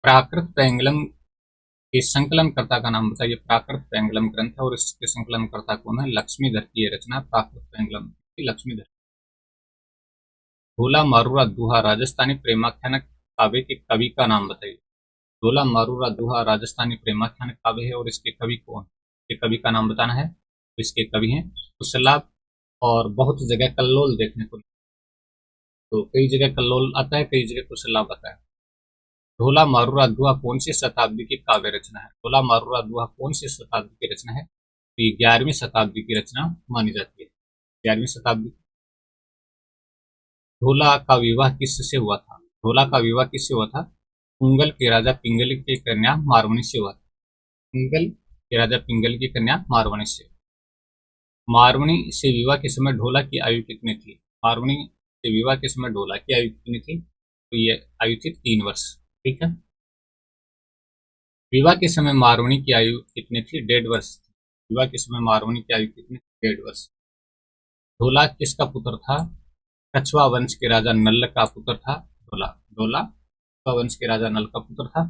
प्राकृत पैंगलम के संकलनकर्ता का नाम बताइए। प्राकृत पैंगलम ग्रंथ है और इसके संकलनकर्ता कौन है? लक्ष्मीधर की ये रचना प्राकृत पैंगलम की लक्ष्मीधर। ढोला मारूरा दुहा राजस्थानी प्रेमाख्यान काव्य के कवि का नाम बताइए। ढोला मारूरा दुहा राजस्थानी प्रेमाख्यान काव्य है और इसके कवि कौन? इसके कवि का नाम बताना है। तो इसके कवि हैं कुशलाभ, और बहुत जगह कल्लोल देखने को, तो कई जगह कल्लोल आता है, कई जगह कुशलाभ आता है। ढोला मारूरा दुहा कौन सी शताब्दी की काव्य रचना है? ढोला मारूरा दुहा कौन सी शताब्दी की रचना है? तो ये 11वीं शताब्दी की रचना मानी जाती है। 11वीं शताब्दी। ढोला का विवाह किससे हुआ था? ढोला का विवाह किससे हुआ था? उंगल के राजा पिंगल की कन्या मारवणी से हुआ था। उंगल के राजा पिंगल की कन्या मारवणी से। मारवणी से विवाह के समय ढोला की आयु कितनी थी? मारवणी से विवाह के समय ढोला की आयु कितनी थी? तो ये आयु थी 3 वर्ष। ठीक है। विवाह के समय मारवणी की आयु कितनी थी? 1.5 वर्ष। विवाह के समय मारवणी की आयु कितनी थी? 1.5 वर्ष। ढोला किसका पुत्र था? कछवा वंश के राजा नल का पुत्र था ढोला। ढोला कछवा वंश के राजा नल का पुत्र था।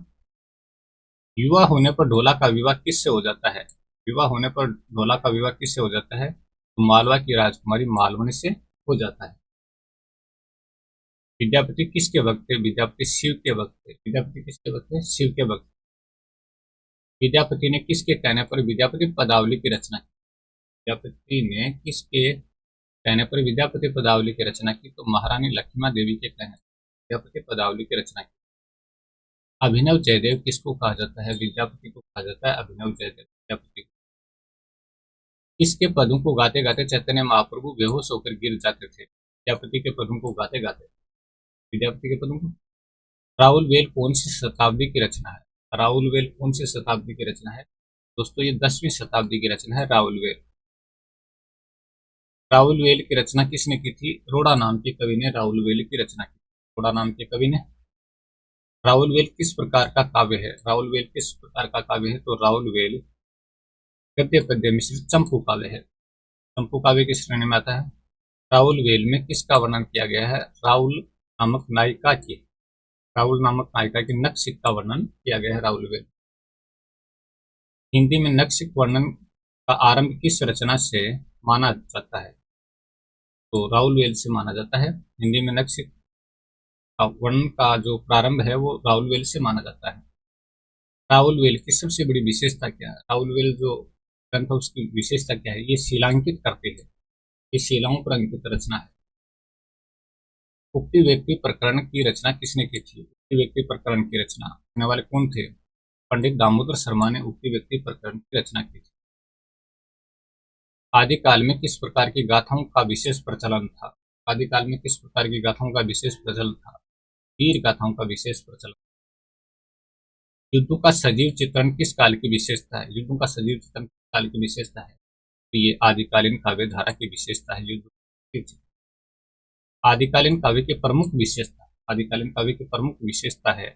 युवा होने पर ढोला का विवाह किससे हो जाता है? विवाह होने पर ढोला का विवाह किससे हो जाता है? तो मालवा की राजकुमारी मालवनी से हो जाता है। विद्यापति किसके वक्त थे? विद्यापति शिव के वक्त थे। विद्यापति किसके वक्त थे? शिव के वक्त। विद्यापति ने किसके कहने पर विद्यापति पदावली की रचना की? विद्यापति ने किसके कहने पर विद्यापति पदावली की रचना की? तो महारानी लक्ष्मा देवी के कहने पर विद्यापति पदावली की रचना की। अभिनव जयदेव किसको कहा जाता है? विद्यापति को कहा जाता है अभिनव जयदेव। विद्यापति को। किसके पदों को गाते गाते चैतन्य महाप्रभु बेहोश होकर गिर जाते थे? विद्यापति के पदों को गाते गाते। विद्यापति के पदों को। राहुल वेल कौन सी शताब्दी की रचना है? राहुल वेल कौन सी शताब्दी की रचना है? दोस्तों ये 10वीं शताब्दी की रचना है राहुल वेल। राहुल वेल की रचना किसने की थी? रोड़ा नाम के कवि ने राहुल वेल की रचना की। रोड़ा नाम के कवि ने। राहुल वेल किस प्रकार का काव्य है? राहुल वेल किस प्रकार का काव्य है? तो राहुल वेल गद्य पद्य मिश्रित चंपू काव्य है। चंपू काव्य की श्रेणी में आता है। राहुल वेल में किसका वर्णन किया गया है? राहुल नामक नायिका की। राहुल नामक नायिका की नक्सिक का वर्णन किया गया है राहुल वेल। हिंदी में नक्सिक वर्णन का आरंभ किस रचना से माना जाता है? तो राहुल वेल से माना जाता है। हिंदी में नक्सिक वर्णन का जो प्रारंभ है वो राहुल वेल से माना जाता है। राहुल वेल की सबसे बड़ी विशेषता क्या है? राहुल वेल जो ग्रंथ है उसकी विशेषता क्या है? ये शिलांकित करते हैं। ये शिलाओं पर अंकित रचना है। उक्ति व्यक्ति प्रकरण की रचना किसने की थी? उक्ति व्यक्ति प्रकरण की रचना करने वाले कौन थे? पंडित दामोदर शर्मा ने उक्ति व्यक्ति प्रकरण की रचना की थी। आदिकाल में किस प्रकार की गाथाओं का विशेष प्रचलन था? आदिकाल में किस प्रकार की गाथाओं का विशेष प्रचलन था? वीर गाथाओं का विशेष प्रचलन। युद्धों का सजीव चित्रण किस काल की विशेषता है? युद्धों का सजीव चित्रण किस काल की विशेषता है? तो ये आदिकालीन काव्य धारा की विशेषता है युद्ध की चित्रण। आदिकालीन काव्य की प्रमुख विशेषता। आदिकालीन काव्य की प्रमुख विशेषता है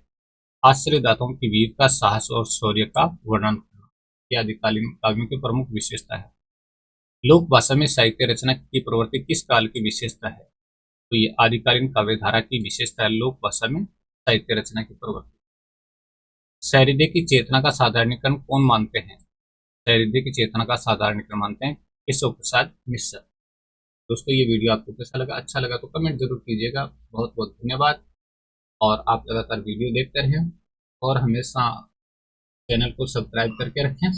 आश्रयदाताओं की वीरता, साहस और शौर्य का वर्णन करना। यह आदिकालीन काव्यों की प्रमुख विशेषता है। लोक भाषा में साहित्य रचना की प्रवृत्ति किस काल की विशेषता है? तो ये आदिकालीन काव्य धारा की विशेषता है लोक भाषा में साहित्य रचना की प्रवृत्ति। सहृदय की चेतना का साधारणीकरण कौन मानते हैं? सहृदय की चेतना का साधारणीकरण मानते हैं केशव प्रसाद मिश्र। दोस्तों ये वीडियो आपको कैसा लगा? अच्छा लगा तो कमेंट जरूर कीजिएगा। बहुत बहुत धन्यवाद। और आप लगातार वीडियो देखते रहें और हमेशा चैनल को सब्सक्राइब करके रखें।